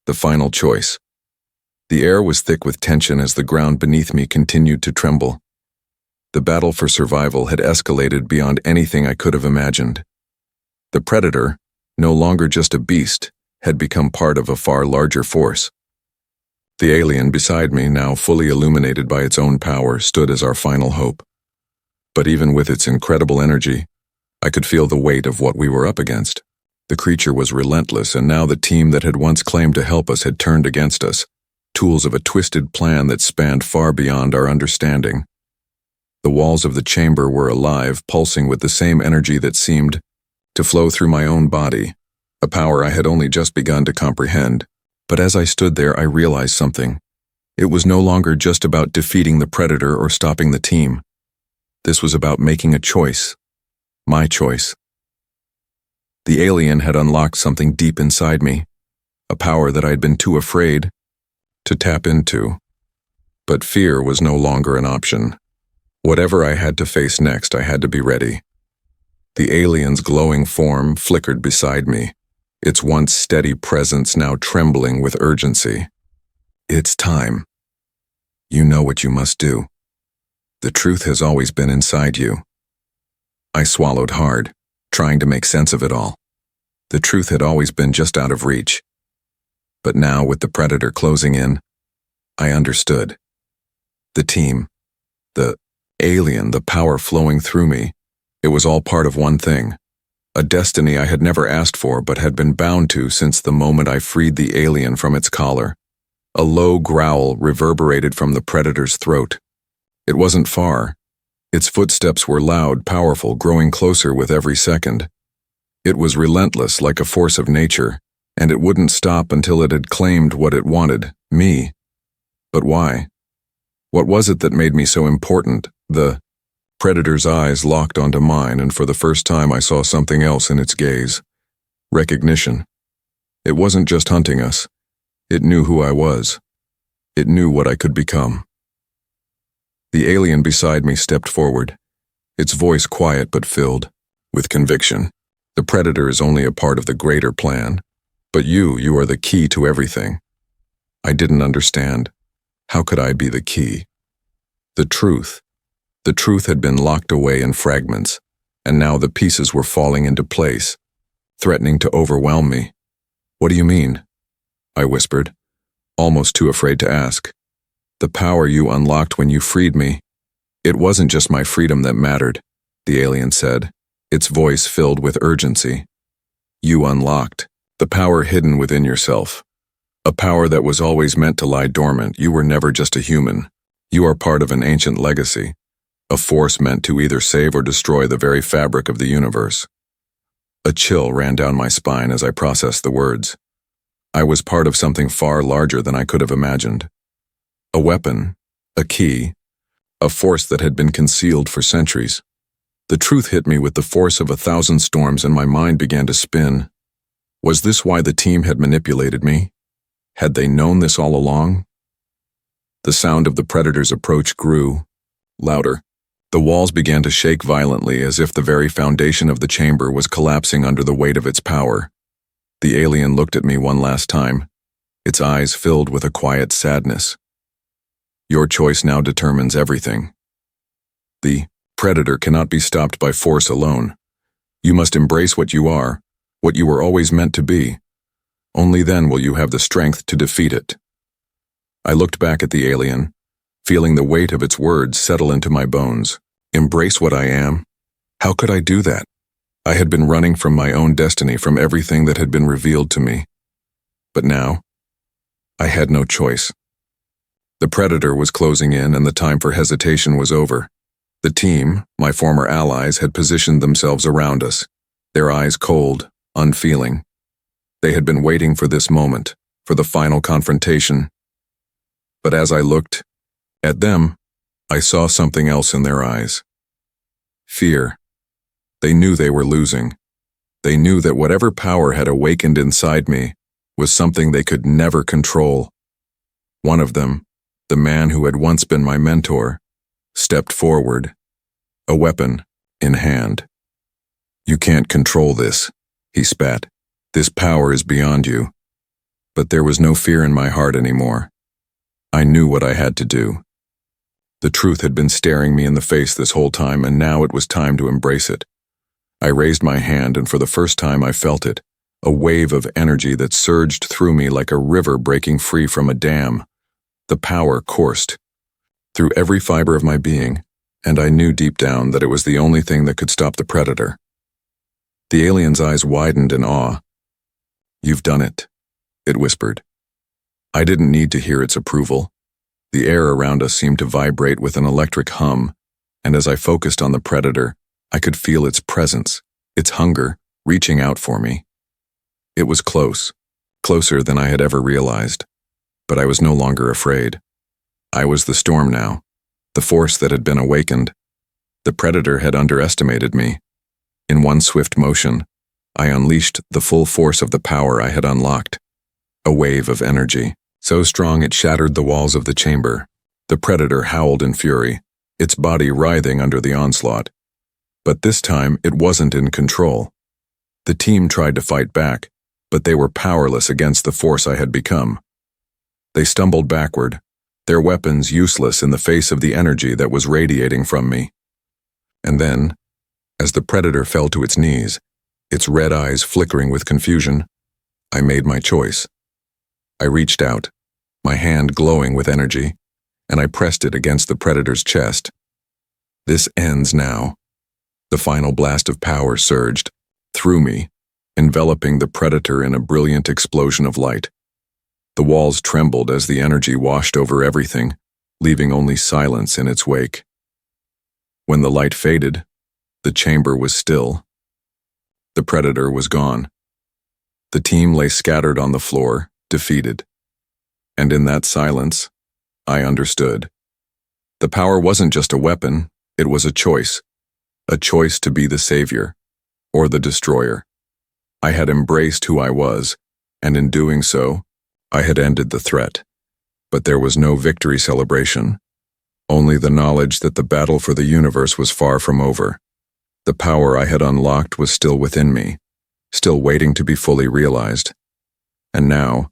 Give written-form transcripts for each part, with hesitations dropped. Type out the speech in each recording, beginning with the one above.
The final choice. The air was thick with tension as the ground beneath me continued to tremble. The battle for survival had escalated beyond anything I could have imagined. The predator, no longer just a beast, had become part of a far larger force. The alien beside me, now fully illuminated by its own power, stood as our final hope. But even with its incredible energy, I could feel the weight of what we were up against. The creature was relentless, and now the team that had once claimed to help us had turned against us, tools of a twisted plan that spanned far beyond our understanding. The walls of the chamber were alive, pulsing with the same energy that seemed to flow through my own body, a power I had only just begun to comprehend. But as I stood there, I realized something. It was no longer just about defeating the predator or stopping the team. This was about making a choice. My choice. The alien had unlocked something deep inside me, a power that I had been too afraid to tap into. But fear was no longer an option. Whatever I had to face next, I had to be ready. The alien's glowing form flickered beside me, its once steady presence now trembling with urgency. It's time. You know what you must do. The truth has always been inside you. I swallowed hard, trying to make sense of it all. The truth had always been just out of reach. But now, with the predator closing in, I understood. The team, the alien, the power flowing through me, it was all part of one thing. A destiny I had never asked for but had been bound to since the moment I freed the alien from its collar. A low growl reverberated from the predator's throat. It wasn't far. Its footsteps were loud, powerful, growing closer with every second. It was relentless, like a force of nature, and it wouldn't stop until it had claimed what it wanted, me. But why? What was it that made me so important? The predator's eyes locked onto mine, and for the first time I saw something else in its gaze. Recognition. It wasn't just hunting us. It knew who I was. It knew what I could become. The alien beside me stepped forward, its voice quiet but filled with conviction. The predator is only a part of the greater plan, but you are the key to everything. I didn't understand. How could I be the key? The truth. The truth had been locked away in fragments, and now the pieces were falling into place, threatening to overwhelm me. What do you mean? I whispered, almost too afraid to ask. The power you unlocked when you freed me. It wasn't just my freedom that mattered, the alien said, its voice filled with urgency. You unlocked the power hidden within yourself, a power that was always meant to lie dormant. You were never just a human. You are part of an ancient legacy, a force meant to either save or destroy the very fabric of the universe. A chill ran down my spine as I processed the words. I was part of something far larger than I could have imagined. A weapon, a key, a force that had been concealed for centuries. The truth hit me with the force of 1,000 storms, and my mind began to spin. Was this why the team had manipulated me? Had they known this all along? The sound of the predator's approach grew louder. The walls began to shake violently, as if the very foundation of the chamber was collapsing under the weight of its power. The alien looked at me one last time, its eyes filled with a quiet sadness. Your choice now determines everything. The predator cannot be stopped by force alone. You must embrace what you are, what you were always meant to be. Only then will you have the strength to defeat it. I looked back at the alien, feeling the weight of its words settle into my bones. Embrace what I am? How could I do that? I had been running from my own destiny, from everything that had been revealed to me. But now, I had no choice. The predator was closing in, and the time for hesitation was over. The team, my former allies, had positioned themselves around us, their eyes cold, unfeeling. They had been waiting for this moment, for the final confrontation. But as I looked at them, I saw something else in their eyes. Fear. They knew they were losing. They knew that whatever power had awakened inside me was something they could never control. One of them, the man who had once been my mentor, stepped forward, a weapon in hand. You can't control this, he spat. This power is beyond you. But there was no fear in my heart anymore. I knew what I had to do. The truth had been staring me in the face this whole time, and now it was time to embrace it. I raised my hand, and for the first time I felt it, a wave of energy that surged through me like a river breaking free from a dam. The power coursed through every fiber of my being, and I knew deep down that it was the only thing that could stop the predator. The alien's eyes widened in awe. "You've done it," it whispered. I didn't need to hear its approval. The air around us seemed to vibrate with an electric hum, and as I focused on the predator, I could feel its presence, its hunger, reaching out for me. It was close, closer than I had ever realized, but I was no longer afraid. I was the storm now, the force that had been awakened. The predator had underestimated me. In one swift motion, I unleashed the full force of the power I had unlocked. A wave of energy, so strong it shattered the walls of the chamber. The predator howled in fury, its body writhing under the onslaught. But this time, it wasn't in control. The team tried to fight back, but they were powerless against the force I had become. They stumbled backward, their weapons useless in the face of the energy that was radiating from me. And then, as the predator fell to its knees, its red eyes flickering with confusion, I made my choice. I reached out, my hand glowing with energy, and I pressed it against the predator's chest. This ends now. The final blast of power surged through me, enveloping the predator in a brilliant explosion of light. The walls trembled as the energy washed over everything, leaving only silence in its wake. When the light faded, the chamber was still. The predator was gone. The team lay scattered on the floor, defeated. And in that silence, I understood. The power wasn't just a weapon, it was a choice to be the savior, or the destroyer. I had embraced who I was, and in doing so, I had ended the threat. But there was no victory celebration, only the knowledge that the battle for the universe was far from over. The power I had unlocked was still within me, still waiting to be fully realized. And now,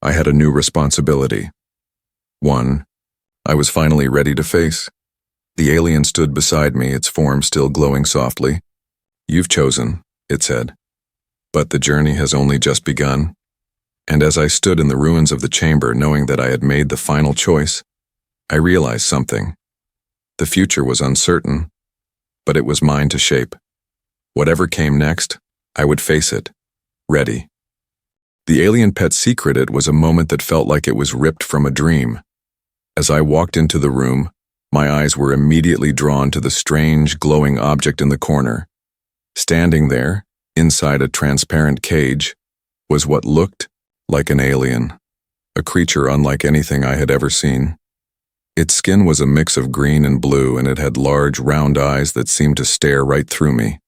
I had a new responsibility. One I was finally ready to face. The alien stood beside me, its form still glowing softly. "You've chosen," it said. "But the journey has only just begun." And as I stood in the ruins of the chamber, knowing that I had made the final choice, I realized something. The future was uncertain, but it was mine to shape. Whatever came next, I would face it, ready. The alien pet secret was a moment that felt like it was ripped from a dream. As I walked into the room, my eyes were immediately drawn to the strange, glowing object in the corner. Standing there, inside a transparent cage, was what looked like an alien, a creature unlike anything I had ever seen. Its skin was a mix of green and blue, and it had large, round eyes that seemed to stare right through me.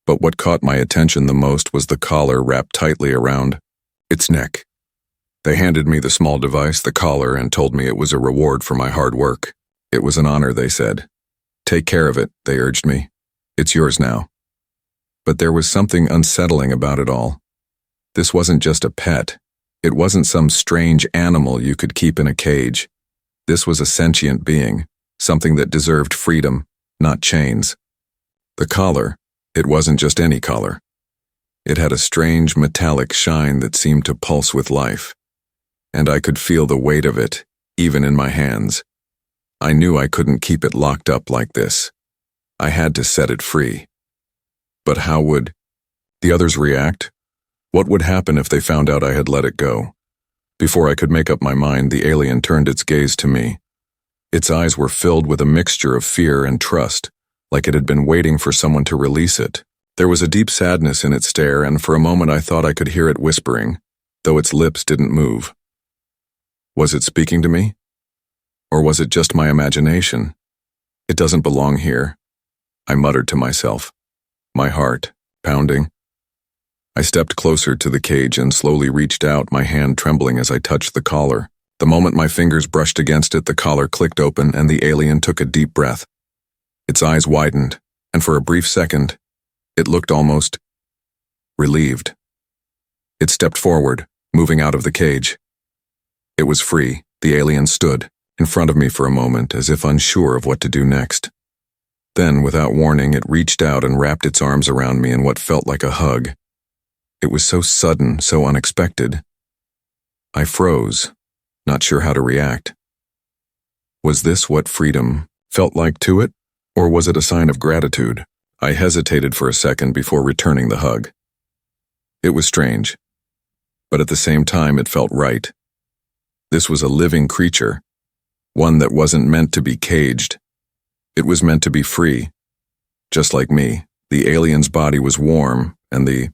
But what caught my attention the most was the collar wrapped tightly around its neck. They handed me the small device, the collar, and told me it was a reward for my hard work. It was an honor, they said. "Take care of it," they urged me. "It's yours now." But there was something unsettling about it all. This wasn't just a pet. It wasn't some strange animal you could keep in a cage. This was a sentient being, something that deserved freedom, not chains. The collar, it wasn't just any collar. It had a strange metallic shine that seemed to pulse with life, and I could feel the weight of it, even in my hands. I knew I couldn't keep it locked up like this. I had to set it free. But how would the others react? What would happen if they found out I had let it go? Before I could make up my mind, the alien turned its gaze to me. Its eyes were filled with a mixture of fear and trust, like it had been waiting for someone to release it. There was a deep sadness in its stare, and for a moment I thought I could hear it whispering, though its lips didn't move. Was it speaking to me? Or was it just my imagination? "It doesn't belong here," I muttered to myself, my heart pounding. I stepped closer to the cage and slowly reached out, my hand trembling as I touched the collar. The moment my fingers brushed against it, the collar clicked open and the alien took a deep breath. Its eyes widened, and for a brief second, it looked almost relieved. It stepped forward, moving out of the cage. It was free. The alien stood in front of me for a moment, as if unsure of what to do next. Then, without warning, it reached out and wrapped its arms around me in what felt like a hug. It was so sudden, so unexpected. I froze, not sure how to react. Was this what freedom felt like to it, or was it a sign of gratitude? I hesitated for a second before returning the hug. It was strange, but at the same time it felt right. This was a living creature, one that wasn't meant to be caged. It was meant to be free. Just like me, the alien's body was warm, and the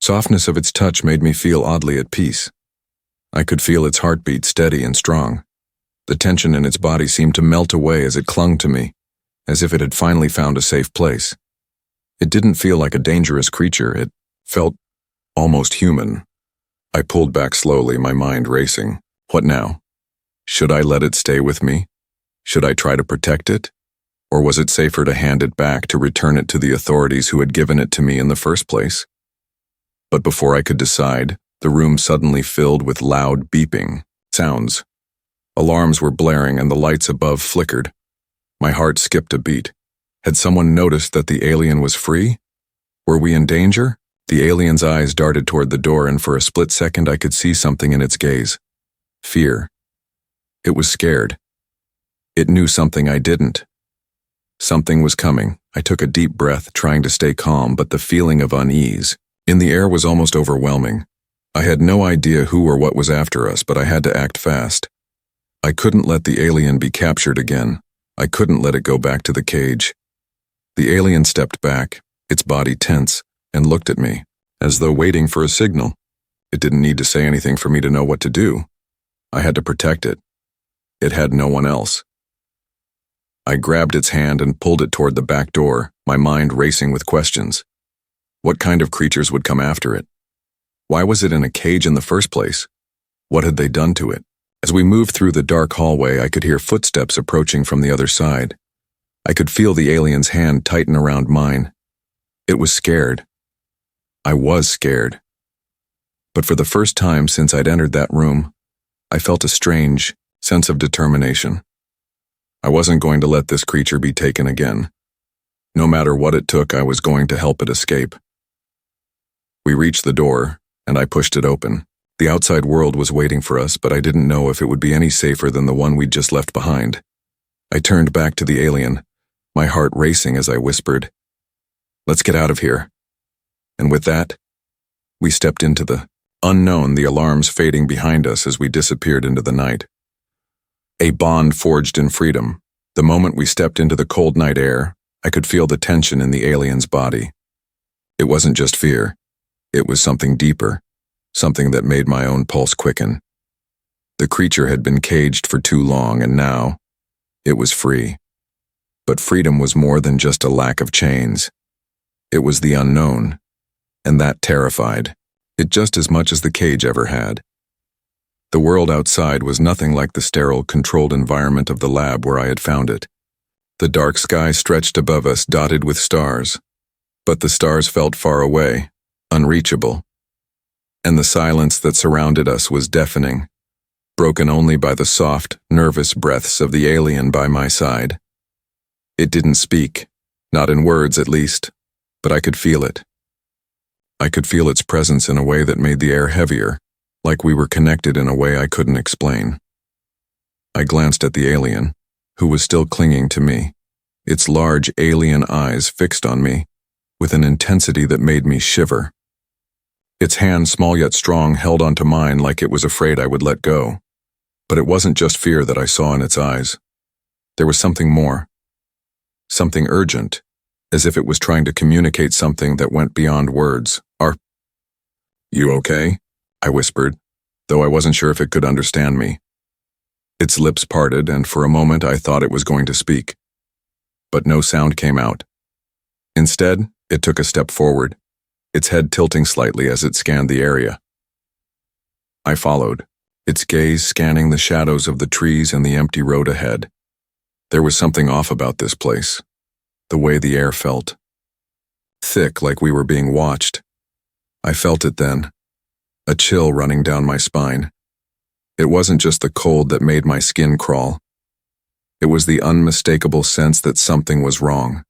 softness of its touch made me feel oddly at peace. I could feel its heartbeat steady and strong. The tension in its body seemed to melt away as it clung to me, as if it had finally found a safe place. It didn't feel like a dangerous creature. It felt almost human. I pulled back slowly, my mind racing. What now? Should I let it stay with me? Should I try to protect it? Or was it safer to hand it back, to return it to the authorities who had given it to me in the first place? But before I could decide, the room suddenly filled with loud beeping sounds. Alarms were blaring and the lights above flickered. My heart skipped a beat. Had someone noticed that the alien was free? Were we in danger? The alien's eyes darted toward the door, and for a split second I could see something in its gaze. Fear. It was scared. It knew something I didn't. Something was coming. I took a deep breath, trying to stay calm, but the feeling of unease in the air was almost overwhelming. I had no idea who or what was after us, but I had to act fast. I couldn't let the alien be captured again. I couldn't let it go back to the cage. The alien stepped back, its body tense, and looked at me, as though waiting for a signal. It didn't need to say anything for me to know what to do. I had to protect it. It had no one else. I grabbed its hand and pulled it toward the back door, my mind racing with questions. What kind of creatures would come after it? Why was it in a cage in the first place? What had they done to it? As we moved through the dark hallway, I could hear footsteps approaching from the other side. I could feel the alien's hand tighten around mine. It was scared. I was scared. But for the first time since I'd entered that room, I felt a strange sense of determination. I wasn't going to let this creature be taken again. No matter what it took, I was going to help it escape. We reached the door, and I pushed it open. The outside world was waiting for us, but I didn't know if it would be any safer than the one we'd just left behind. I turned back to the alien, my heart racing as I whispered, "Let's get out of here." And with that, we stepped into the unknown, the alarms fading behind us as we disappeared into the night. A bond forged in freedom. The moment we stepped into the cold night air, I could feel the tension in the alien's body. It wasn't just fear. It was something deeper, something that made my own pulse quicken. The creature had been caged for too long, and now it was free. But freedom was more than just a lack of chains. It was the unknown, and that terrified it just as much as the cage ever had. The world outside was nothing like the sterile, controlled environment of the lab where I had found it. The dark sky stretched above us, dotted with stars. But the stars felt far away, unreachable. And the silence that surrounded us was deafening, broken only by the soft, nervous breaths of the alien by my side. It didn't speak, not in words at least, but I could feel it. I could feel its presence in a way that made the air heavier, like we were connected in a way I couldn't explain. I glanced at the alien, who was still clinging to me, its large alien eyes fixed on me, with an intensity that made me shiver. Its hand, small yet strong, held onto mine like it was afraid I would let go. But it wasn't just fear that I saw in its eyes. There was something more. Something urgent, as if it was trying to communicate something that went beyond words. "Are you okay?" I whispered, though I wasn't sure if it could understand me. Its lips parted, and for a moment I thought it was going to speak. But no sound came out. Instead, it took a step forward, its head tilting slightly as it scanned the area. I followed, its gaze scanning the shadows of the trees and the empty road ahead. There was something off about this place, the way the air felt. Thick, like we were being watched. I felt it then. a chill running down my spine. It wasn't just the cold that made my skin crawl. It was the unmistakable sense that something was wrong.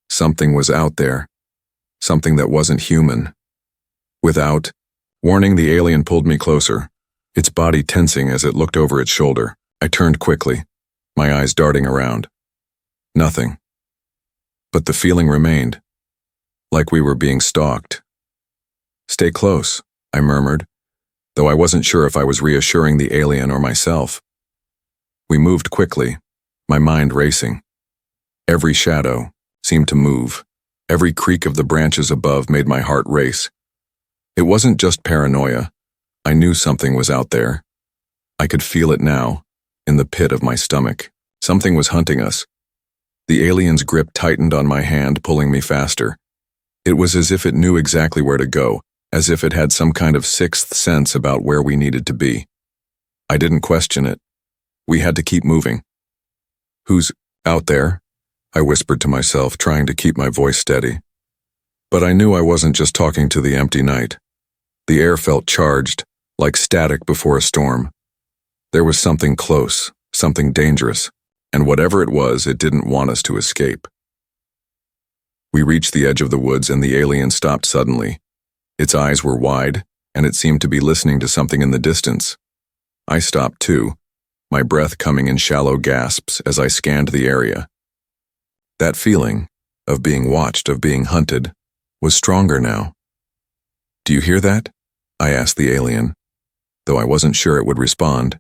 Something was out there. Something that wasn't human. Without warning, the alien pulled me closer, its body tensing as it looked over its shoulder. I turned quickly, my eyes darting around. Nothing. But the feeling remained, like we were being stalked. "Stay close," I murmured, though I wasn't sure if I was reassuring the alien or myself. We moved quickly, my mind racing. Every shadow seemed to move. Every creak of the branches above made my heart race. It wasn't just paranoia. I knew something was out there. I could feel it now, in the pit of my stomach. Something was hunting us. The alien's grip tightened on my hand, pulling me faster. It was as if it knew exactly where to go, as if it had some kind of sixth sense about where we needed to be. I didn't question it. We had to keep moving. "Who's out there?" I whispered to myself, trying to keep my voice steady. But I knew I wasn't just talking to the empty night. The air felt charged, like static before a storm. There was something close, something dangerous, and whatever it was, it didn't want us to escape. We reached the edge of the woods and the alien stopped suddenly. Its eyes were wide, and it seemed to be listening to something in the distance. I stopped too, my breath coming in shallow gasps as I scanned the area. That feeling, of being watched, of being hunted, was stronger now. "Do you hear that?" I asked the alien, though I wasn't sure it would respond.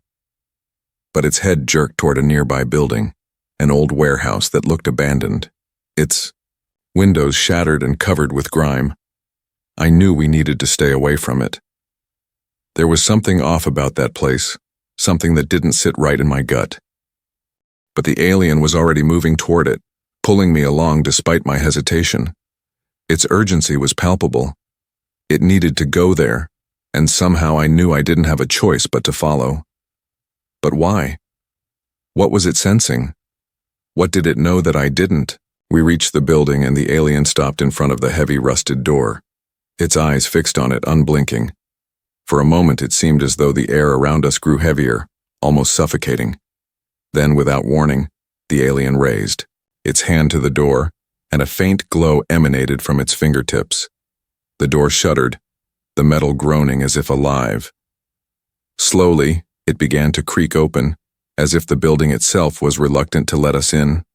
But its head jerked toward a nearby building, an old warehouse that looked abandoned, its windows shattered and covered with grime. I knew we needed to stay away from it. There was something off about that place, something that didn't sit right in my gut. But the alien was already moving toward it, pulling me along despite my hesitation. Its urgency was palpable. It needed to go there, and somehow I knew I didn't have a choice but to follow. But why? What was it sensing? What did it know that I didn't? We reached the building and the alien stopped in front of the heavy rusted door, its eyes fixed on it, unblinking. For a moment it seemed as though the air around us grew heavier, almost suffocating. Then, without warning, the alien raised its hand to the door, and a faint glow emanated from its fingertips. The door shuddered, the metal groaning as if alive. Slowly, it began to creak open, as if the building itself was reluctant to let us in.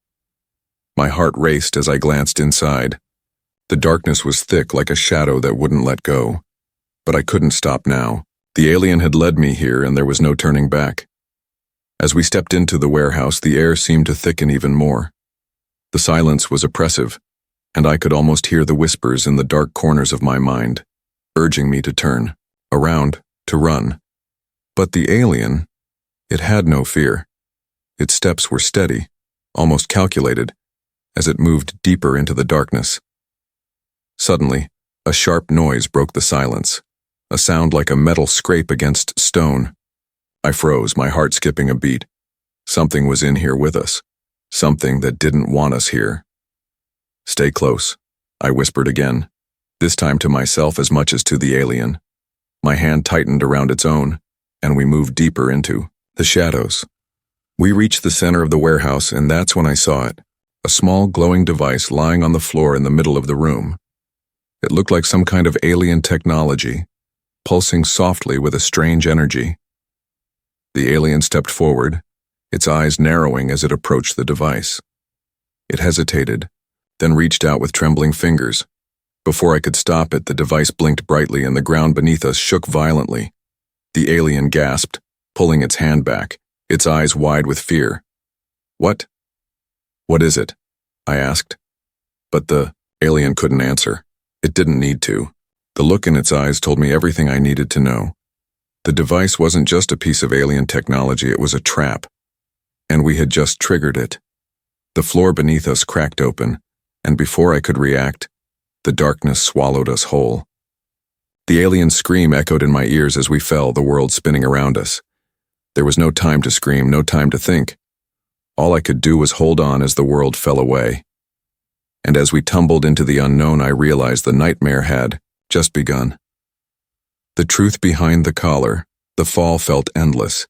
My heart raced as I glanced inside. The darkness was thick like a shadow that wouldn't let go. But I couldn't stop now. The alien had led me here and there was no turning back. As we stepped into the warehouse, the air seemed to thicken even more. The silence was oppressive, and I could almost hear the whispers in the dark corners of my mind, urging me to turn around, to run. But the alien, it had no fear. Its steps were steady, almost calculated, as it moved deeper into the darkness. Suddenly, a sharp noise broke the silence, a sound like a metal scrape against stone. I froze, my heart skipping a beat. Something was in here with us, something that didn't want us here. "Stay close," I whispered again, this time to myself as much as to the alien. My hand tightened around its own, and we moved deeper into the shadows. We reached the center of the warehouse, and that's when I saw it, a small glowing device lying on the floor in the middle of the room. It looked like some kind of alien technology, pulsing softly with a strange energy. The alien stepped forward, its eyes narrowing as it approached the device. It hesitated, then reached out with trembling fingers. Before I could stop it, the device blinked brightly and the ground beneath us shook violently. The alien gasped, pulling its hand back, its eyes wide with fear. What is it?" I asked. But the alien couldn't answer. It didn't need to. The look in its eyes told me everything I needed to know. The device wasn't just a piece of alien technology, it was a trap. And we had just triggered it. The floor beneath us cracked open, and before I could react, the darkness swallowed us whole. The alien's scream echoed in my ears as we fell, the world spinning around us. There was no time to scream, no time to think. All I could do was hold on as the world fell away. And as we tumbled into the unknown, I realized the nightmare had just begun. The truth behind the collar, the fall felt endless.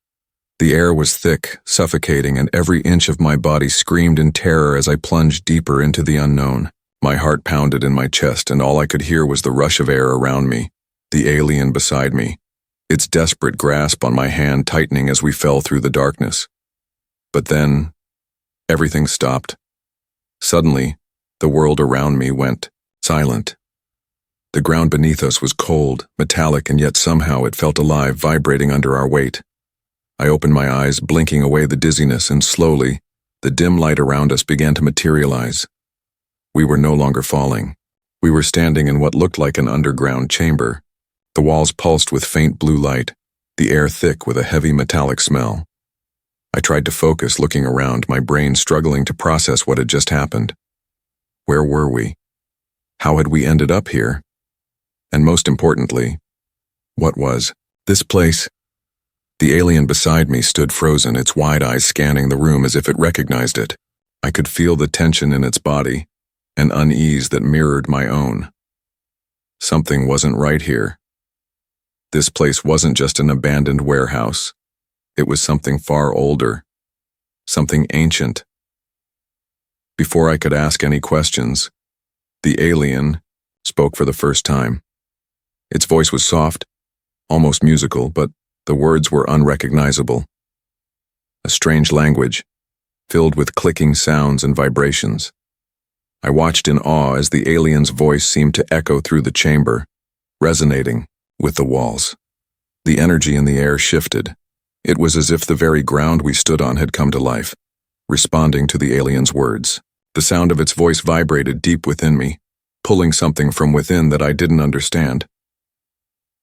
The air was thick, suffocating, and every inch of my body screamed in terror as I plunged deeper into the unknown. My heart pounded in my chest, and all I could hear was the rush of air around me, the alien beside me, its desperate grasp on my hand tightening as we fell through the darkness. But then, everything stopped. Suddenly, the world around me went silent. The ground beneath us was cold, metallic, and yet somehow it felt alive, vibrating under our weight. I opened my eyes, blinking away the dizziness, and slowly, the dim light around us began to materialize. We were no longer falling. We were standing in what looked like an underground chamber. The walls pulsed with faint blue light, the air thick with a heavy metallic smell. I tried to focus, looking around, my brain struggling to process what had just happened. Where were we? How had we ended up here? And most importantly, what was this place? The alien beside me stood frozen, its wide eyes scanning the room as if it recognized it. I could feel the tension in its body, an unease that mirrored my own. Something wasn't right here. This place wasn't just an abandoned warehouse. It was something far older, something ancient. Before I could ask any questions, the alien spoke for the first time. Its voice was soft, almost musical, but the words were unrecognizable. A strange language, filled with clicking sounds and vibrations. I watched in awe as the alien's voice seemed to echo through the chamber, resonating with the walls. The energy in the air shifted. It was as if the very ground we stood on had come to life, responding to the alien's words. The sound of its voice vibrated deep within me, pulling something from within that I didn't understand.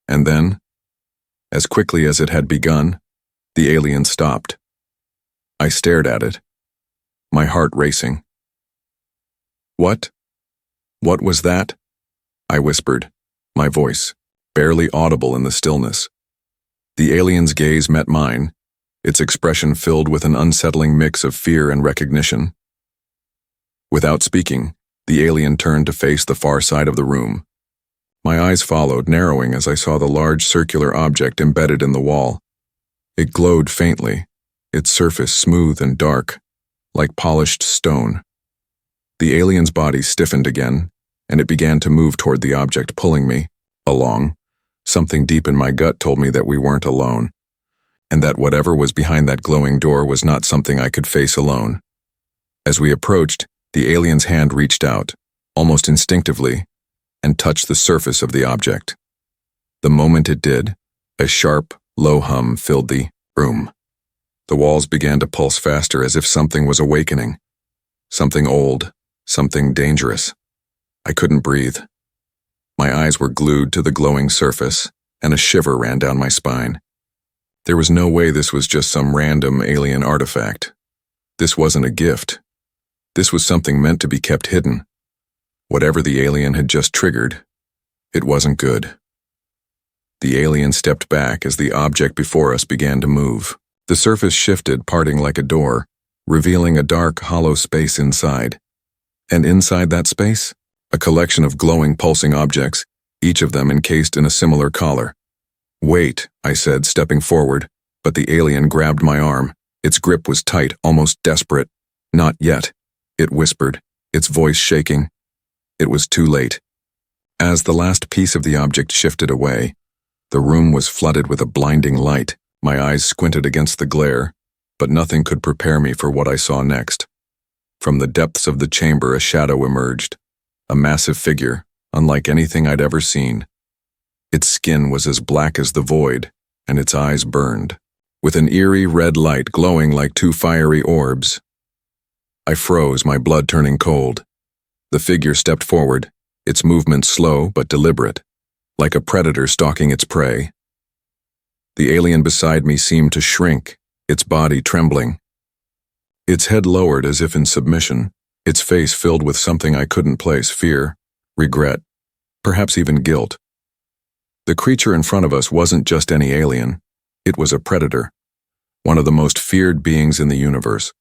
And then, as quickly as it had begun, the alien stopped. I stared at it, my heart racing. What? What was that? I whispered, my voice barely audible in the stillness. The alien's gaze met mine, its expression filled with an unsettling mix of fear and recognition. Without speaking, the alien turned to face the far side of the room. My eyes followed, narrowing as I saw the large circular object embedded in the wall. It glowed faintly, its surface smooth and dark, like polished stone. The alien's body stiffened again, and it began to move toward the object, pulling me along. Something deep in my gut told me that we weren't alone, and that whatever was behind that glowing door was not something I could face alone. As we approached, the alien's hand reached out, almost instinctively, and touched the surface of the object. The moment it did, a sharp, low hum filled the room. The walls began to pulse faster as if something was awakening. Something old, something dangerous. I couldn't breathe. My eyes were glued to the glowing surface, and a shiver ran down my spine. There was no way this was just some random alien artifact. This wasn't a gift. This was something meant to be kept hidden. Whatever the alien had just triggered, it wasn't good. The alien stepped back as the object before us began to move. The surface shifted, parting like a door, revealing a dark, hollow space inside. And inside that space, a collection of glowing, pulsing objects, each of them encased in a similar collar. "Wait," I said, stepping forward, but the alien grabbed my arm. Its grip was tight, almost desperate. "Not yet," it whispered, its voice shaking. It was too late. As the last piece of the object shifted away, the room was flooded with a blinding light. My eyes squinted against the glare, but nothing could prepare me for what I saw next. From the depths of the chamber, a shadow emerged, a massive figure, unlike anything I'd ever seen. Its skin was as black as the void, and its eyes burned, with an eerie red light glowing like two fiery orbs. I froze, my blood turning cold. The figure stepped forward, its movements slow but deliberate, like a predator stalking its prey. The alien beside me seemed to shrink, its body trembling. Its head lowered as if in submission, its face filled with something I couldn't place: fear, regret, perhaps even guilt. The creature in front of us wasn't just any alien. It was a predator, one of the most feared beings in the universe.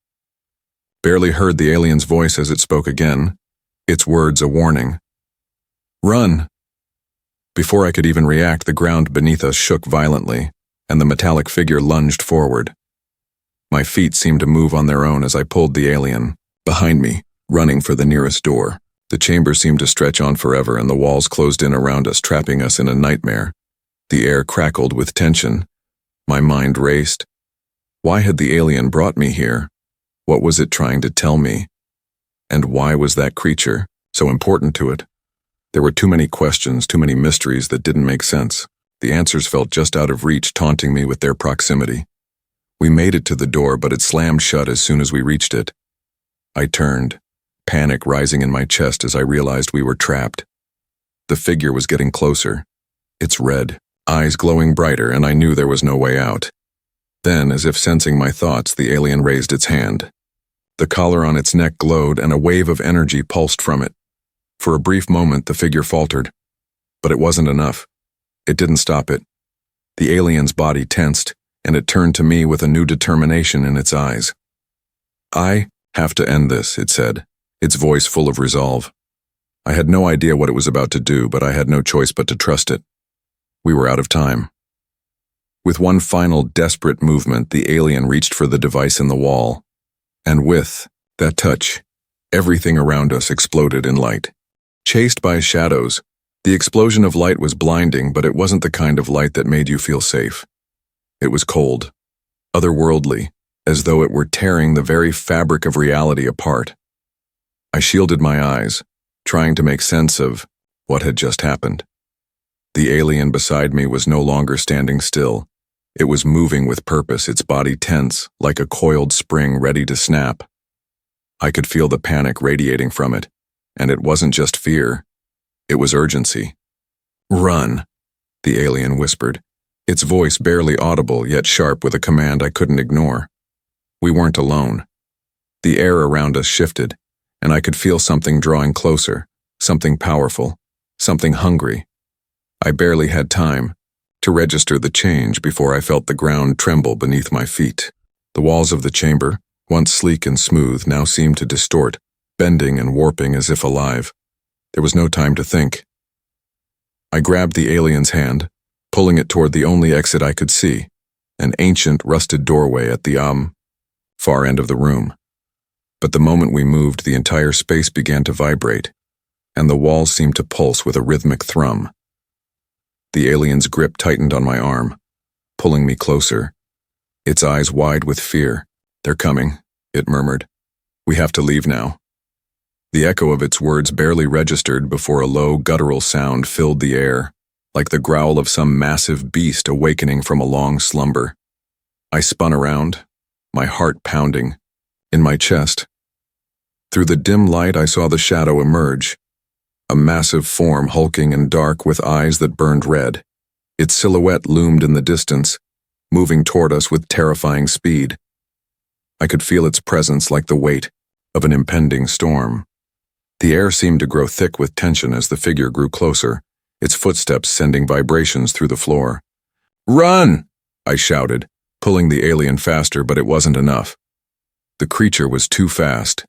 Barely heard the alien's voice as it spoke again, its words a warning. "Run!" Before I could even react, the ground beneath us shook violently, and the metallic figure lunged forward. My feet seemed to move on their own as I pulled the alien behind me, running for the nearest door. The chamber seemed to stretch on forever, and the walls closed in around us, trapping us in a nightmare. The air crackled with tension. My mind raced. Why had the alien brought me here? What was it trying to tell me? And why was that creature so important to it? There were too many questions, too many mysteries that didn't make sense. The answers felt just out of reach, taunting me with their proximity. We made it to the door, but it slammed shut as soon as we reached it. I turned, panic rising in my chest as I realized we were trapped. The figure was getting closer. Its red eyes glowing brighter, and I knew there was no way out. Then, as if sensing my thoughts, the alien raised its hand. The collar on its neck glowed, and a wave of energy pulsed from it. For a brief moment, the figure faltered. But it wasn't enough. It didn't stop it. The alien's body tensed, and it turned to me with a new determination in its eyes. "I have to end this," it said, its voice full of resolve. I had no idea what it was about to do, but I had no choice but to trust it. We were out of time. With one final desperate movement, the alien reached for the device in the wall. And with that touch, everything around us exploded in light. Chased by shadows, the explosion of light was blinding, but it wasn't the kind of light that made you feel safe. It was cold, otherworldly, as though it were tearing the very fabric of reality apart. I shielded my eyes, trying to make sense of what had just happened. The alien beside me was no longer standing still. It was moving with purpose, its body tense, like a coiled spring ready to snap. I could feel the panic radiating from it, and it wasn't just fear. It was urgency. "Run," the alien whispered, its voice barely audible yet sharp with a command I couldn't ignore. We weren't alone. The air around us shifted, and I could feel something drawing closer, something powerful, something hungry. I barely had time to register the change before I felt the ground tremble beneath my feet. The walls of the chamber, once sleek and smooth, now seemed to distort, bending and warping as if alive. There was no time to think. I grabbed the alien's hand, pulling it toward the only exit I could see, an ancient, rusted doorway at the far end of the room. But the moment we moved, the entire space began to vibrate, and the walls seemed to pulse with a rhythmic thrum. The alien's grip tightened on my arm, pulling me closer, its eyes wide with fear. "They're coming," it murmured. "We have to leave now." The echo of its words barely registered before a low, guttural sound filled the air, like the growl of some massive beast awakening from a long slumber. I spun around, my heart pounding, in my chest. Through the dim light, I saw the shadow emerge, a massive form hulking and dark with eyes that burned red. Its silhouette loomed in the distance, moving toward us with terrifying speed. I could feel its presence like the weight of an impending storm. The air seemed to grow thick with tension as the figure grew closer, its footsteps sending vibrations through the floor. "Run!" I shouted, pulling the alien faster, but it wasn't enough. The creature was too fast.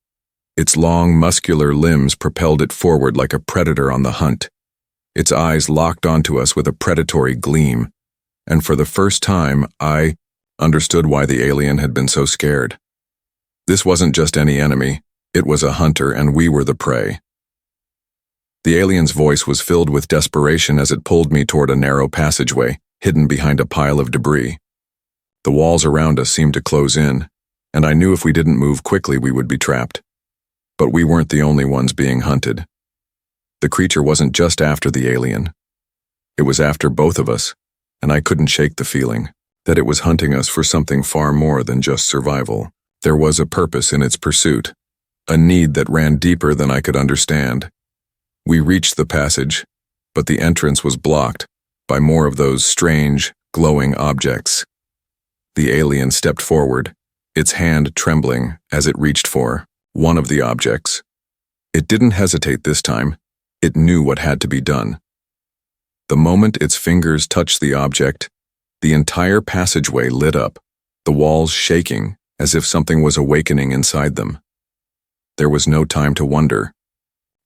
Its long, muscular limbs propelled it forward like a predator on the hunt. Its eyes locked onto us with a predatory gleam, and for the first time, I understood why the alien had been so scared. This wasn't just any enemy. It was a hunter, and we were the prey. The alien's voice was filled with desperation as it pulled me toward a narrow passageway, hidden behind a pile of debris. The walls around us seemed to close in, and I knew if we didn't move quickly we would be trapped. But we weren't the only ones being hunted. The creature wasn't just after the alien. It was after both of us, and I couldn't shake the feeling that it was hunting us for something far more than just survival. There was a purpose in its pursuit, a need that ran deeper than I could understand. We reached the passage, but the entrance was blocked by more of those strange, glowing objects. The alien stepped forward, its hand trembling as it reached for one of the objects. It didn't hesitate this time. It knew what had to be done. The moment its fingers touched the object, the entire passageway lit up, the walls shaking as if something was awakening inside them. There was no time to wonder.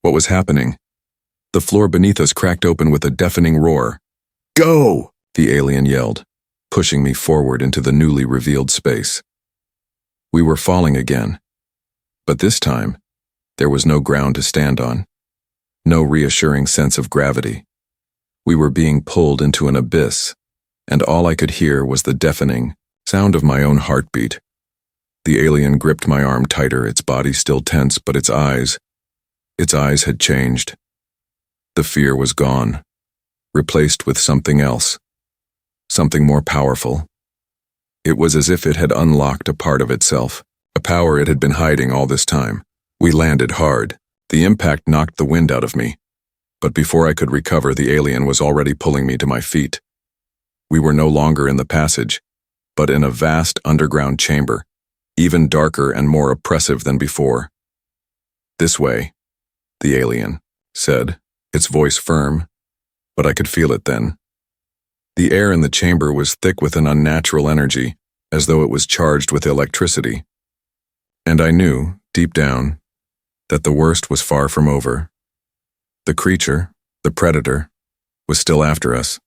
What was happening? The floor beneath us cracked open with a deafening roar. "Go!" the alien yelled, pushing me forward into the newly revealed space. We were falling again, but this time, there was no ground to stand on, no reassuring sense of gravity. We were being pulled into an abyss, and all I could hear was the deafening sound of my own heartbeat. The alien gripped my arm tighter, its body still tense, but its eyes had changed. The fear was gone, replaced with something else, something more powerful. It was as if it had unlocked a part of itself, a power it had been hiding all this time. We landed hard. The impact knocked the wind out of me, but before I could recover, the alien was already pulling me to my feet. We were no longer in the passage, but in a vast underground chamber, even darker and more oppressive than before. "This way," the alien said, its voice firm, but I could feel it then. The air in the chamber was thick with an unnatural energy, as though it was charged with electricity. And I knew, deep down, that the worst was far from over. The creature, the predator, was still after us.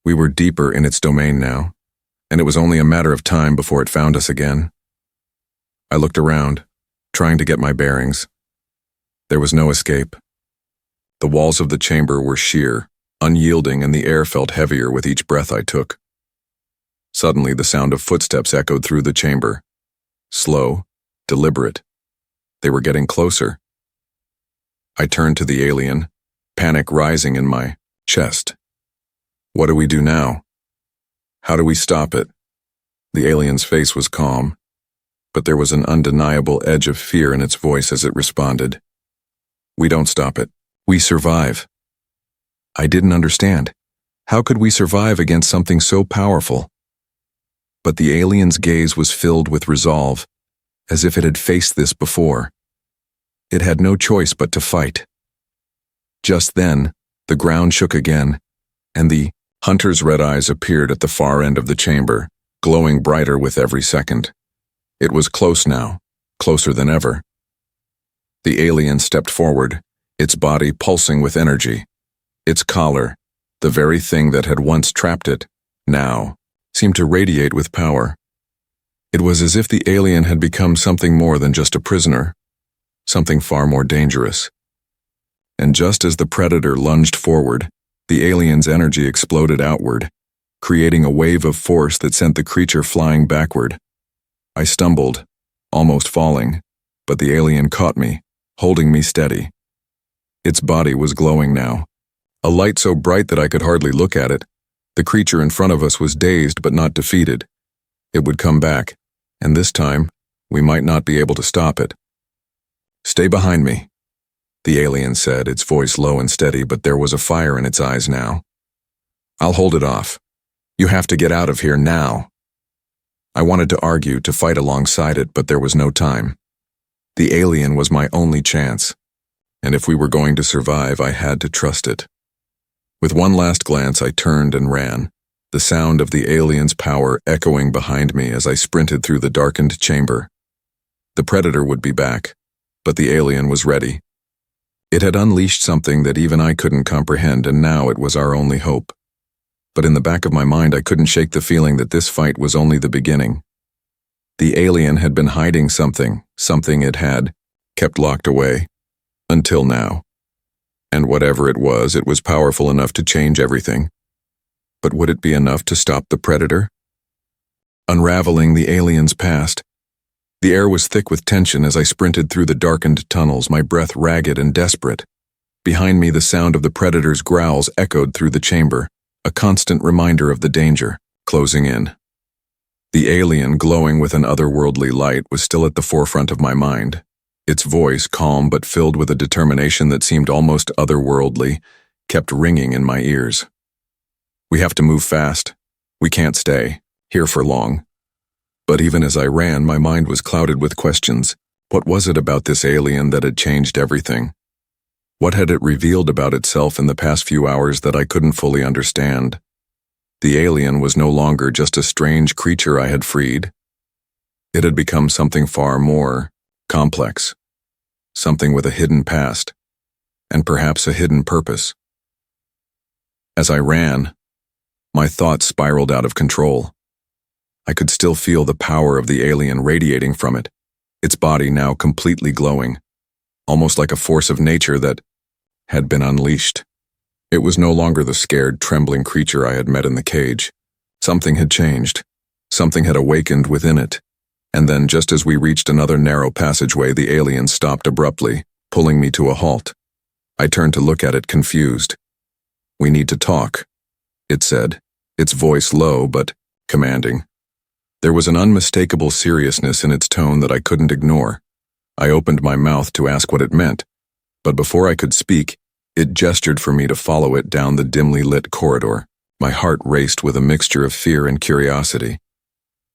We were deeper in its domain now, and it was only a matter of time before it found us again. I looked around, trying to get my bearings. There was no escape. The walls of the chamber were sheer, unyielding, and the air felt heavier with each breath I took. Suddenly, the sound of footsteps echoed through the chamber. Slow, deliberate. They were getting closer. I turned to the alien, panic rising in my chest. "What do we do now? How do we stop it?" The alien's face was calm, but there was an undeniable edge of fear in its voice as it responded. "We don't stop it. We survive." I didn't understand. How could we survive against something so powerful? But the alien's gaze was filled with resolve, as if it had faced this before. It had no choice but to fight. Just then, the ground shook again, and the hunter's red eyes appeared at the far end of the chamber, glowing brighter with every second. It was close now, closer than ever. The alien stepped forward, its body pulsing with energy. Its collar, the very thing that had once trapped it, now seemed to radiate with power. It was as if the alien had become something more than just a prisoner, something far more dangerous. And just as the predator lunged forward, the alien's energy exploded outward, creating a wave of force that sent the creature flying backward. I stumbled, almost falling, but the alien caught me, holding me steady. Its body was glowing now, a light so bright that I could hardly look at it. The creature in front of us was dazed but not defeated. It would come back, and this time, we might not be able to stop it. "Stay behind me," the alien said, its voice low and steady, but there was a fire in its eyes now. "I'll hold it off. You have to get out of here now." I wanted to argue, to fight alongside it, but there was no time. The alien was my only chance, and if we were going to survive, I had to trust it. With one last glance, I turned and ran, the sound of the alien's power echoing behind me as I sprinted through the darkened chamber. The predator would be back, but the alien was ready. It had unleashed something that even I couldn't comprehend, and now it was our only hope. But in the back of my mind, I couldn't shake the feeling that this fight was only the beginning. The alien had been hiding something it had kept locked away, until now. And whatever it was powerful enough to change everything. But would it be enough to stop the predator? Unraveling the alien's past. The air was thick with tension as I sprinted through the darkened tunnels, my breath ragged and desperate. Behind me, the sound of the predator's growls echoed through the chamber, a constant reminder of the danger closing in. The alien, glowing with an otherworldly light, was still at the forefront of my mind. Its voice, calm but filled with a determination that seemed almost otherworldly, kept ringing in my ears. "We have to move fast. We can't stay here for long." But even as I ran, my mind was clouded with questions. What was it about this alien that had changed everything? What had it revealed about itself in the past few hours that I couldn't fully understand? The alien was no longer just a strange creature I had freed. It had become something far more complex, something with a hidden past, and perhaps a hidden purpose. As I ran, my thoughts spiraled out of control. I could still feel the power of the alien radiating from it, its body now completely glowing, almost like a force of nature that had been unleashed. It was no longer the scared, trembling creature I had met in the cage. Something had changed. Something had awakened within it. And then, just as we reached another narrow passageway, the alien stopped abruptly, pulling me to a halt. I turned to look at it, confused. "We need to talk," it said, its voice low but commanding. There was an unmistakable seriousness in its tone that I couldn't ignore. I opened my mouth to ask what it meant, but before I could speak, it gestured for me to follow it down the dimly lit corridor. My heart raced with a mixture of fear and curiosity.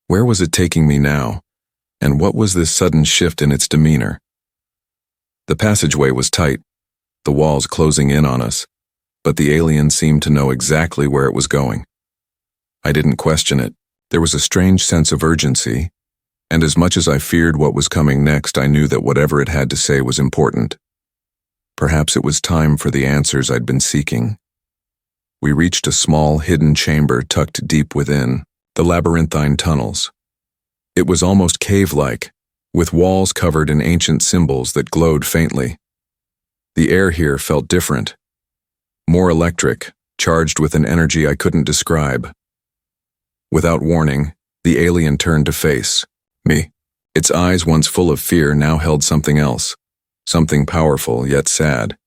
Where was it taking me now? And what was this sudden shift in its demeanor? The passageway was tight, the walls closing in on us, but the alien seemed to know exactly where it was going. I didn't question it. There was a strange sense of urgency, and as much as I feared what was coming next, I knew that whatever it had to say was important. Perhaps it was time for the answers I'd been seeking. We reached a small, hidden chamber tucked deep within the labyrinthine tunnels. It was almost cave-like, with walls covered in ancient symbols that glowed faintly. The air here felt different, more electric, charged with an energy I couldn't describe. Without warning, the alien turned to face me. Its eyes, once full of fear, now held something else, something powerful yet sad.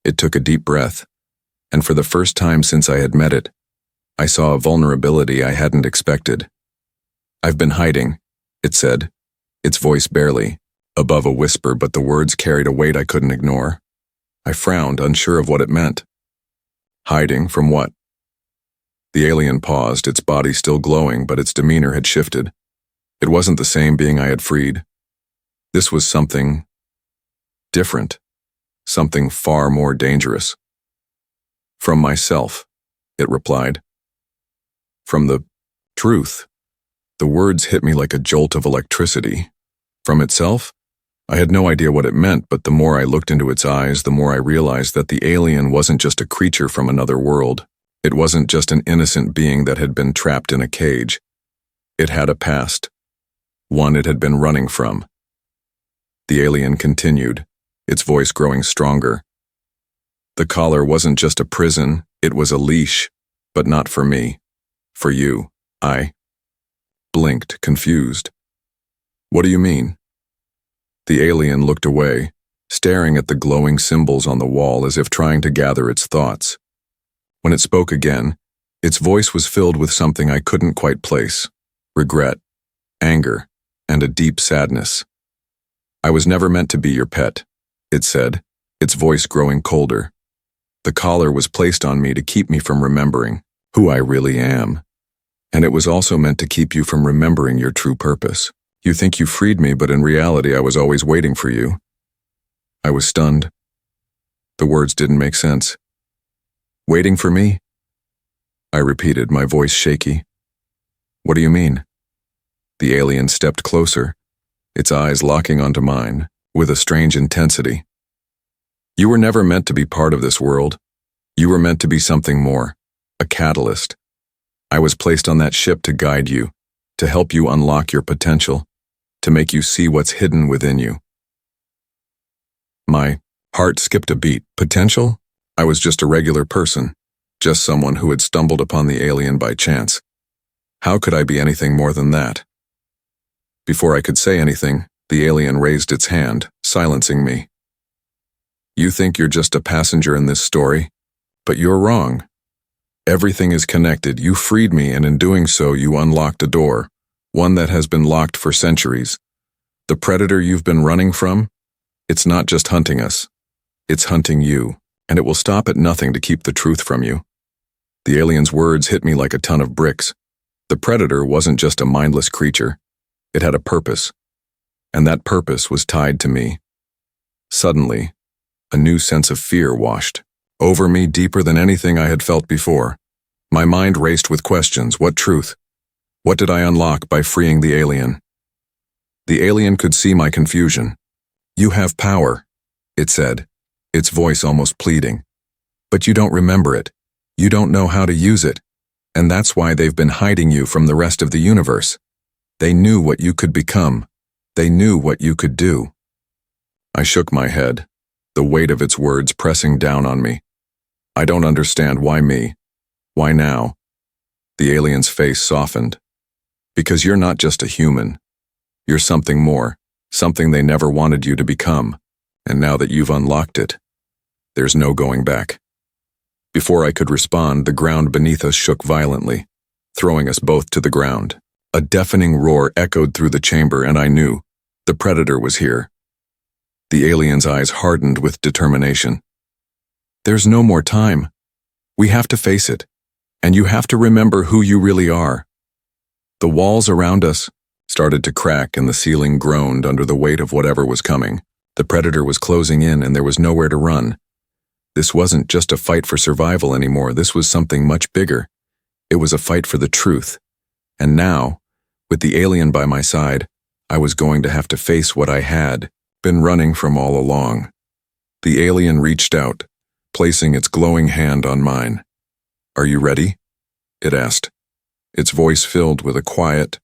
It took a deep breath, and for the first time since I had met it, I saw a vulnerability I hadn't expected. "I've been hiding," it said, its voice barely above a whisper, but the words carried a weight I couldn't ignore. I frowned, unsure of what it meant. Hiding from what? The alien paused, its body still glowing, but its demeanor had shifted. It wasn't the same being I had freed. This was something different, something far more dangerous. "From myself," it replied. "From the truth." The words hit me like a jolt of electricity. From itself? I had no idea what it meant, but the more I looked into its eyes, the more I realized that the alien wasn't just a creature from another world. It wasn't just an innocent being that had been trapped in a cage. It had a past, one it had been running from. The alien continued, its voice growing stronger. "The collar wasn't just a prison, it was a leash, but not for me. For you." I blinked, confused. "What do you mean?" The alien looked away, staring at the glowing symbols on the wall as if trying to gather its thoughts. When it spoke again, its voice was filled with something I couldn't quite place: regret, anger, and a deep sadness. "I was never meant to be your pet," it said, its voice growing colder. "The collar was placed on me to keep me from remembering who I really am. And it was also meant to keep you from remembering your true purpose. You think you freed me, but in reality I was always waiting for you." I was stunned. The words didn't make sense. "Waiting for me?" I repeated, my voice shaky. "What do you mean?" The alien stepped closer, its eyes locking onto mine, with a strange intensity. "You were never meant to be part of this world. You were meant to be something more, a catalyst. I was placed on that ship to guide you, to help you unlock your potential, to make you see what's hidden within you." My heart skipped a beat. Potential? I was just a regular person, just someone who had stumbled upon the alien by chance. How could I be anything more than that? Before I could say anything, the alien raised its hand, silencing me. "You think you're just a passenger in this story, but you're wrong. Everything is connected. You freed me, and in doing so, you unlocked a door, one that has been locked for centuries. The predator you've been running from, it's not just hunting us. It's hunting you, and it will stop at nothing to keep the truth from you." The alien's words hit me like a ton of bricks. The predator wasn't just a mindless creature. It had a purpose, and that purpose was tied to me. Suddenly, a new sense of fear washed over me, deeper than anything I had felt before. My mind raced with questions. What truth? What did I unlock by freeing the alien? The alien could see my confusion. "You have power," it said, its voice almost pleading. But you don't remember it. You don't know how to use it. And that's why they've been hiding you from the rest of the universe. They knew what you could become. They knew what you could do. I shook my head, the weight of its words pressing down on me. I don't understand why me. Why now? The alien's face softened. Because you're not just a human. You're something more, something they never wanted you to become. And now that you've unlocked it, there's no going back. Before I could respond, the ground beneath us shook violently, throwing us both to the ground. A deafening roar echoed through the chamber, and I knew the predator was here. The alien's eyes hardened with determination. There's no more time. We have to face it, and you have to remember who you really are. The walls around us started to crack, and the ceiling groaned under the weight of whatever was coming. The predator was closing in, and there was nowhere to run. This wasn't just a fight for survival anymore. This was something much bigger. It was a fight for the truth. And now, with the alien by my side, I was going to have to face what I had been running from all along. The alien reached out, placing its glowing hand on mine. "Are you ready?" it asked, its voice filled with a quiet,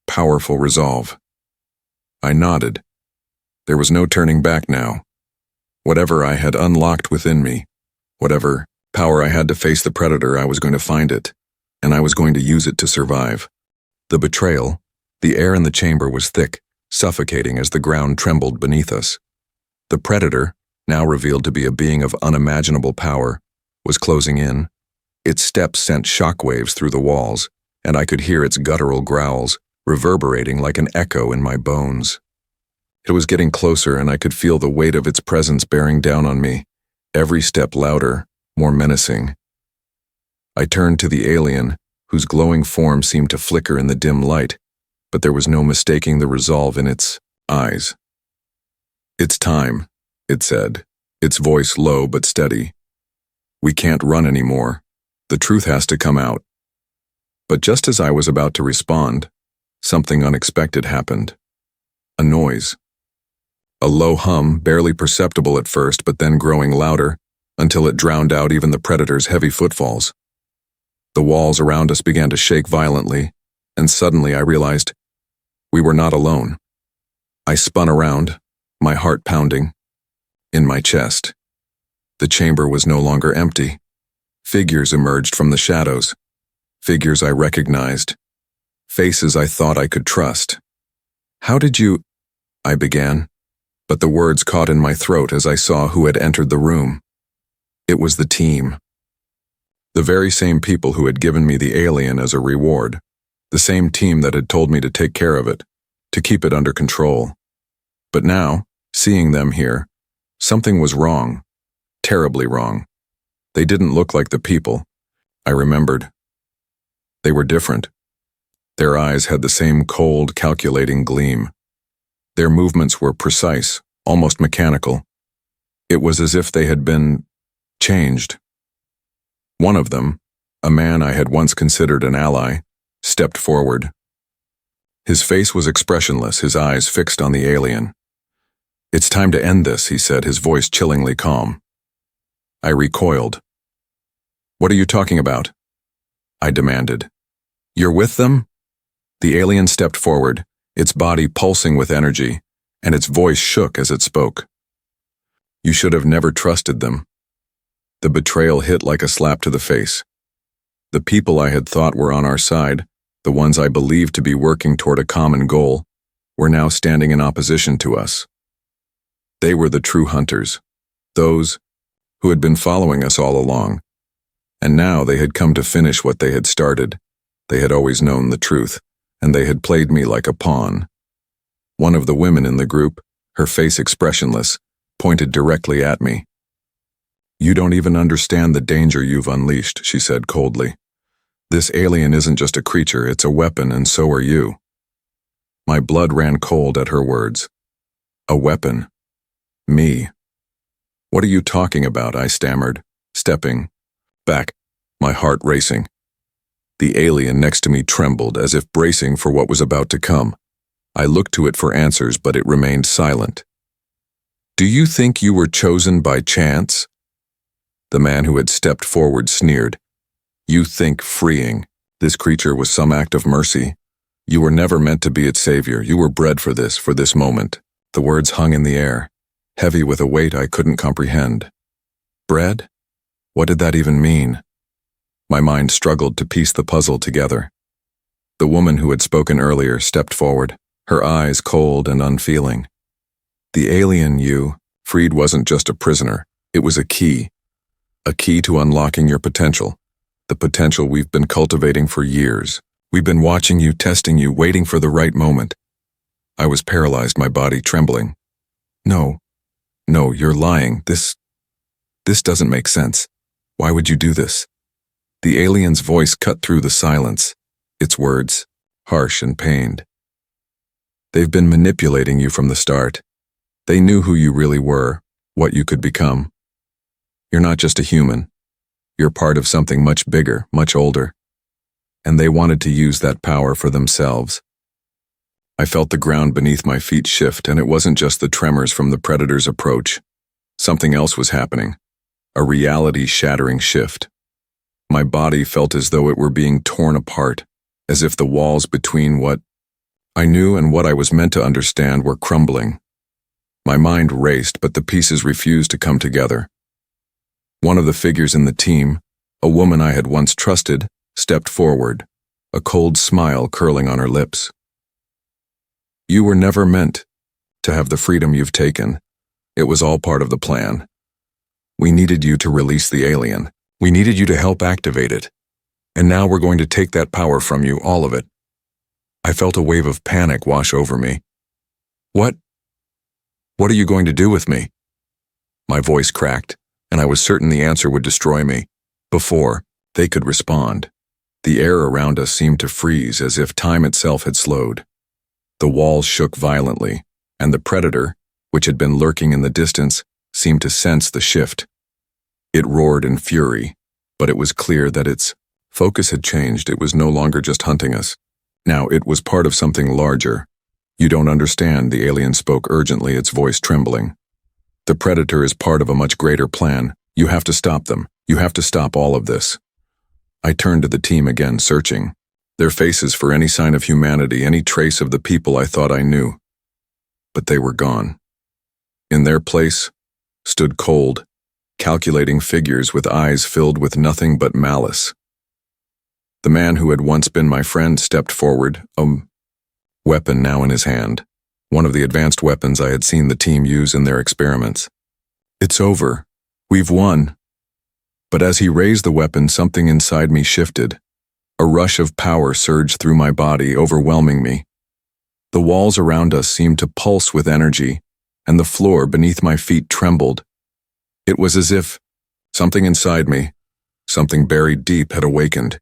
powerful resolve. I nodded. There was no turning back now. Whatever I had unlocked within me, whatever power I had to face the predator, I was going to find it, and I was going to use it to survive. The betrayal, the air in the chamber was thick, suffocating as the ground trembled beneath us. The predator, now revealed to be a being of unimaginable power, was closing in. Its steps sent shockwaves through the walls, and I could hear its guttural growls reverberating like an echo in my bones. It was getting closer, and I could feel the weight of its presence bearing down on me, every step louder, more menacing. I turned to the alien, whose glowing form seemed to flicker in the dim light, but there was no mistaking the resolve in its eyes. "It's time," it said, its voice low but steady. "We can't run anymore. The truth has to come out." But just as I was about to respond, something unexpected happened. A noise. A low hum, barely perceptible at first, but then growing louder, until it drowned out even the predator's heavy footfalls. The walls around us began to shake violently, and suddenly I realized we were not alone. I spun around, my heart pounding. In my chest. The chamber was no longer empty. Figures emerged from the shadows. Figures I recognized. Faces I thought I could trust. "How did you—" I began, but the words caught in my throat as I saw who had entered the room. It was the team. The very same people who had given me the alien as a reward. The same team that had told me to take care of it, to keep it under control. But now, seeing them here, something was wrong. Terribly wrong. They didn't look like the people. I remembered. They were different. Their eyes had the same cold, calculating gleam. Their movements were precise, almost mechanical. It was as if they had been changed. One of them, a man I had once considered an ally, stepped forward. His face was expressionless, his eyes fixed on the alien. "It's time to end this," he said, his voice chillingly calm. I recoiled. "What are you talking about?" I demanded. "You're with them?" The alien stepped forward, its body pulsing with energy, and its voice shook as it spoke. "You should have never trusted them." The betrayal hit like a slap to the face. The people I had thought were on our side, the ones I believed to be working toward a common goal, were now standing in opposition to us. They were the true hunters, those who had been following us all along. And now they had come to finish what they had started. They had always known the truth, and they had played me like a pawn. One of the women in the group, her face expressionless, pointed directly at me. "You don't even understand the danger you've unleashed," she said coldly. "This alien isn't just a creature, it's a weapon, and so are you." My blood ran cold at her words. A weapon. Me. "What are you talking about?" I stammered, stepping back, my heart racing. The alien next to me trembled as if bracing for what was about to come. I looked to it for answers, but it remained silent. Do you think you were chosen by chance? The man who had stepped forward sneered. You think freeing this creature was some act of mercy? You were never meant to be its savior. You were bred for this moment. The words hung in the air, heavy with a weight I couldn't comprehend. Bred? What did that even mean? My mind struggled to piece the puzzle together. The woman who had spoken earlier stepped forward, her eyes cold and unfeeling. The alien you freed wasn't just a prisoner, it was a key to unlocking your potential, the potential we've been cultivating for years. We've been watching you, testing you, waiting for the right moment. I was paralyzed, my body trembling. No, you're lying. This doesn't make sense. Why would you do this? The alien's voice cut through the silence, its words harsh and pained. They've been manipulating you from the start. They knew who you really were, what you could become. You're not just a human. You're part of something much bigger, much older. And they wanted to use that power for themselves. I felt the ground beneath my feet shift, and it wasn't just the tremors from the predator's approach. Something else was happening, a reality-shattering shift. My body felt as though it were being torn apart, as if the walls between what I knew and what I was meant to understand were crumbling. My mind raced, but the pieces refused to come together. One of the figures in the team, a woman I had once trusted, stepped forward, a cold smile curling on her lips. You were never meant to have the freedom you've taken. It was all part of the plan. We needed you to release the alien. We needed you to help activate it. And now we're going to take that power from you, all of it. I felt a wave of panic wash over me. What are you going to do with me? My voice cracked, and I was certain the answer would destroy me. Before they could respond, the air around us seemed to freeze as if time itself had slowed. The walls shook violently, and the predator, which had been lurking in the distance, seemed to sense the shift. It roared in fury, but it was clear that its focus had changed. It was no longer just hunting us. Now it was part of something larger. You don't understand, the alien spoke urgently, its voice trembling. The predator is part of a much greater plan. You have to stop them. You have to stop all of this. I turned to the team again, searching their faces for any sign of humanity, any trace of the people I thought I knew. But they were gone. In their place stood cold, calculating figures with eyes filled with nothing but malice. The man who had once been my friend stepped forward, a weapon now in his hand, one of the advanced weapons I had seen the team use in their experiments. It's over. We've won. But as he raised the weapon, something inside me shifted. A rush of power surged through my body, overwhelming me. The walls around us seemed to pulse with energy, and the floor beneath my feet trembled. It was as if something inside me, something buried deep, had awakened.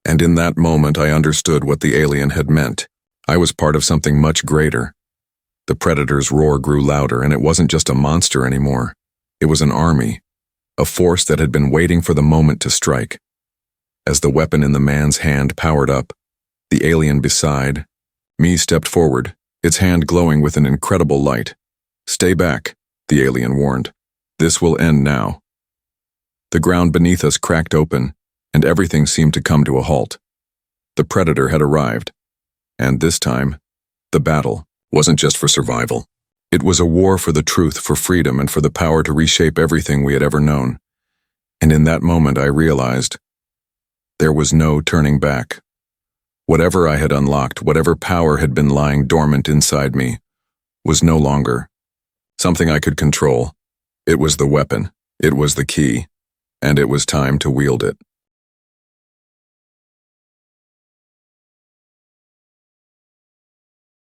And in that moment I understood what the alien had meant. I was part of something much greater. The predator's roar grew louder, and it wasn't just a monster anymore. It was an army, a force that had been waiting for the moment to strike. As the weapon in the man's hand powered up, the alien beside me stepped forward, its hand glowing with an incredible light. Stay back, the alien warned. This will end now. The ground beneath us cracked open, and everything seemed to come to a halt. The predator had arrived, and this time, the battle wasn't just for survival. It was a war for the truth, for freedom, and for the power to reshape everything we had ever known. And in that moment I realized there was no turning back. Whatever I had unlocked, whatever power had been lying dormant inside me, was no longer something I could control. It was the weapon, it was the key, and it was time to wield it.